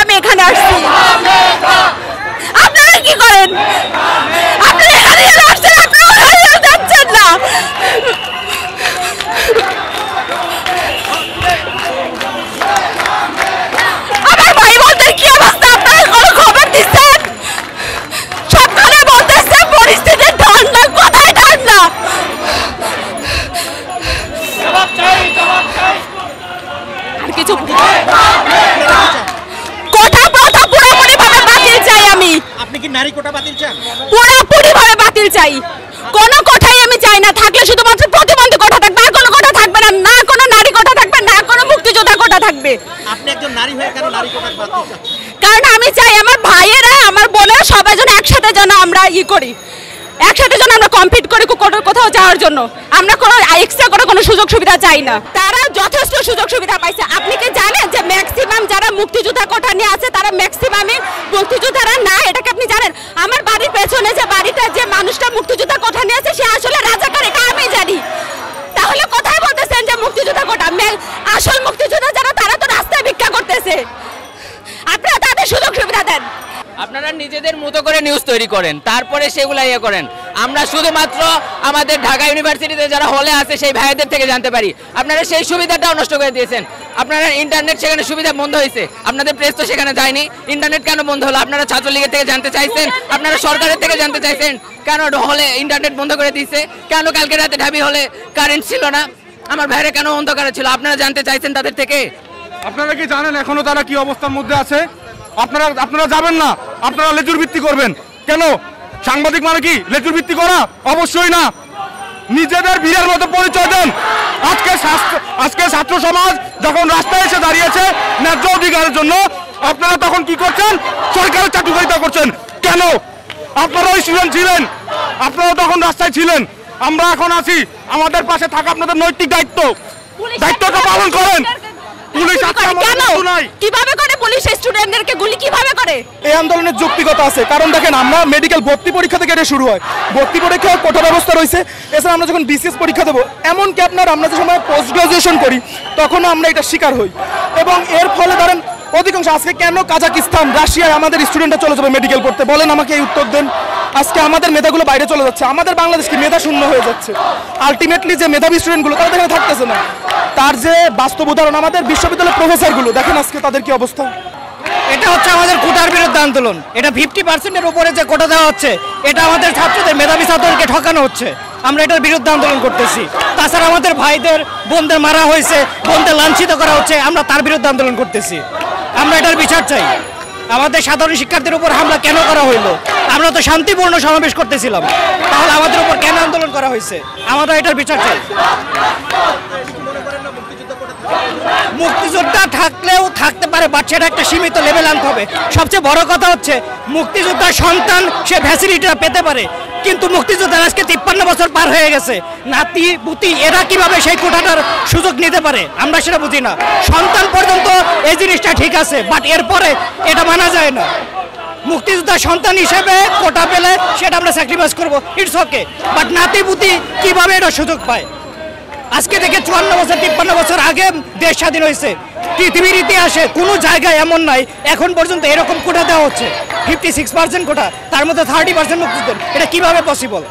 আমি এখানে আসছি। আপনারা কি করেন? আপনারা এখানে আসছেন, আপনারা যাচ্ছেন না। আমার ভাই বলতে কি অবস্থা, আপনারা কোনো খবর দিচ্ছেন? সবখানে বলতেছে পরিস্থিতির ঠান্ডা, কোথায় ঠান্ডা? আর কিছু কোটা প্রথা পুরোপুরি ভাবে বাতিল চাই আমি। আপনি কি নারী কোটা বাতিল চান? পুরোপুরি ভাবে বাতিল চাই। কোনো কোটাই আমি চাই না, থাকলে শুধুমাত্র প্রতিবন্ধী কোটা থাকবে, আর কোনো কোটা থাকবে না। না কোনো নারী কোটা থাকবে, না কোনো মুক্তিযোদ্ধা কোটা থাকবে। আপনি একজন নারী হয়ে কেন নারী কোটা বাতিল চান? কারণ আমি চাই আমার ভাইয়েরা, আমার বোনেরা সবাই যেন একসাথে যেন আমরা করি, একসাথে যেন আমরা কম্পিট করি কোথাও যাওয়ার জন্য। আমরা কোনো এক্সট্রা কোনো সুযোগ সুবিধা চাই না। তারা যথেষ্ট সুযোগ সুবিধা পাইছে। আপনি কি জানেন যে ম্যাক্সিমাম যারা মুক্তিযোদ্ধা কোটা নিয়ে আছে তারা ম্যাক্সিমামই মুক্তিযোদ্ধারা না? এটাকে আপনি জানেন? আমার বাড়ির পেছনে যে বাড়িটা, যে মানুষটা মুক্তিযোদ্ধা কোটা নিয়ে আছে সে আসলে রাজাকার, এটা আমি জানি। তাহলে কোথায় বলতেছেন যে মুক্তিযোদ্ধা কোটা? আসল মুক্তিযোদ্ধা যারা তারা তো রাস্তায় ভিক্ষা করতেছে। আপনারা তাদের সুযোগ সুবিধা দেন। আপনারা নিজেদের মতো করে নিউজ তৈরি করেন, তারপরে সেগুলো করেন। আমরা শুধুমাত্র আমাদের ঢাকা ইউনিভার্সিটিতে যারা হলে আছে সেই ভাইদের থেকে জানতে পারি। আপনারা সেই সুবিধাটাও নষ্ট করে দিয়েছেন। আপনারা ইন্টারনেট, সেখানে সুবিধা বন্ধ হয়েছে, আপনাদের প্রেস তো সেখানে যায়নি। ইন্টারনেট কেন বন্ধ হলো? আপনারা ছাত্রলীগের থেকে জানতে চাইছেন, আপনারা সরকারের থেকে জানতে চাইছেন কেন হলে ইন্টারনেট বন্ধ করে দিয়েছে, কেন কালকে রাতে ঢাবি হলে কারেন্ট ছিল না, আমার ভাইরা কেন অন্ধকারে ছিল, আপনারা জানতে চাইছেন তাদের থেকে। আপনারা কি জানেন এখনো তারা কি অবস্থার মধ্যে আছে? আপনারা যাবেন না, আপনারা লেজুর ভিত্তি করবেন কেন? সাংবাদিক মানে কি লেজুর ভিত্তি করা? অবশ্যই না। নিজেদের বীরের মতো পরিচয় দেন। আজকে ছাত্র সমাজ যখন রাস্তায় এসে দাঁড়িয়েছে ন্যায্য অধিকারের জন্য, আপনারা তখন কি করছেন? সরকারের চাটুকারিতা করছেন কেন? আপনারাও স্টুডেন্ট ছিলেন, আপনারাও তখন রাস্তায় ছিলেন। আমরা এখন আছি, আমাদের পাশে থাকা আপনাদের নৈতিক দায়িত্বটা পালন করেন। কিভাবে করে পুলিশ স্টুডেন্টদেরকে গুলি কিভাবে করে? এই আন্দোলনের যৌক্তিকতা আছে, কারণ দেখেন আমরা মেডিকেল ভর্তি পরীক্ষা থেকে এটা শুরু হয়, ভর্তি পরীক্ষা কোটা ব্যবস্থা রয়েছে। এছাড়া আমরা যখন বিসিএস পরীক্ষা দেবো, এমনকি আমরা যে সময় পোস্ট গ্রাজুয়েশন করি তখনও আমরা এটা শিকার হই। এবং এর ফলে ধরেন অধিকাংশ আজকে কেন কাজাকিস্তান, রাশিয়ায় আমাদের স্টুডেন্টরা চলে যাবে মেডিকেল পড়তে? বলেন আমাকে এই উত্তর দেন। আজকে আমাদের মেধাগুলো বাইরে চলে যাচ্ছে, আমাদের বাংলাদেশ কি মেধা শূন্য হয়ে যাচ্ছে? আলটিমেটলি যে মেধাবী স্টুডেন্টগুলো তারা এখানে থাকতেছে না। তার যে বাস্তব উদাহরণ আমাদের বিশ্ববিদ্যালয়ের প্রফেসরগুলো, দেখেন আজকে তাদের কি অবস্থা। এটা হচ্ছে আমাদের কোটার বিরুদ্ধে আন্দোলন। এটা 50%-এর উপরে যে কোটা দেওয়া হচ্ছে, এটা আমাদের ছাত্রদের, মেধাবী ছাত্রদেরকে ঠকানো হচ্ছে। আমরা এটার বিরুদ্ধে আন্দোলন করতেছি। তাছাড়া আমাদের ভাইদের, বোনদের মারা হয়েছে, বোনদের লাঞ্ছিত করা হচ্ছে, আমরা তার বিরুদ্ধে আন্দোলন করতেছি। আমরা এটার বিচার চাই। আমাদের সাধারণ শিক্ষার্থীর উপর হামলা কেন করা হইলো? আমরা তো শান্তিপূর্ণ সমাবেশ করতেছিলাম, তাহলে আমাদের উপর কেন আন্দোলন করা হয়েছে? আমরা এটার বিচার চাই। মুক্তিযোদ্ধা থাকলেও থাকতে পারে, বাট সেটা একটা সীমিত লেভেল আনতে হবে। সবচেয়ে বড় কথা হচ্ছে মুক্তিযোদ্ধার সন্তান সে ফ্যাসিলিটিটা পেতে পারে, কিন্তু মুক্তিযোদ্ধার আজকে 53 বছর পার হয়ে গেছে, নাতি পুতি এরা কিভাবে সেই কোটাটার সুযোগ নিতে পারে আমরা সেটা বুঝি না। সন্তান পর্যন্ত এই জিনিসটা ঠিক আছে, বাট এরপরে এটা মানা যায় না। মুক্তিযোদ্ধার সন্তান হিসেবে কোটা পেলে সেটা আমরা স্যাক্রিফাইস করবো, ইটস ওকে, বাট নাতি পুতি কিভাবে এটা সুযোগ পায়? আজকে থেকে 54 বছর 53 বছর আগে দেশ স্বাধীন হয়েছে। পৃথিবীর ইতিহাসে কোনো জায়গায় এমন নাই এখন পর্যন্ত এরকম কোটা দেওয়া হচ্ছে। 56% কোটা, তার মধ্যে 30% মুক্তিযোদ্ধা। এটা কিভাবে পসিবল?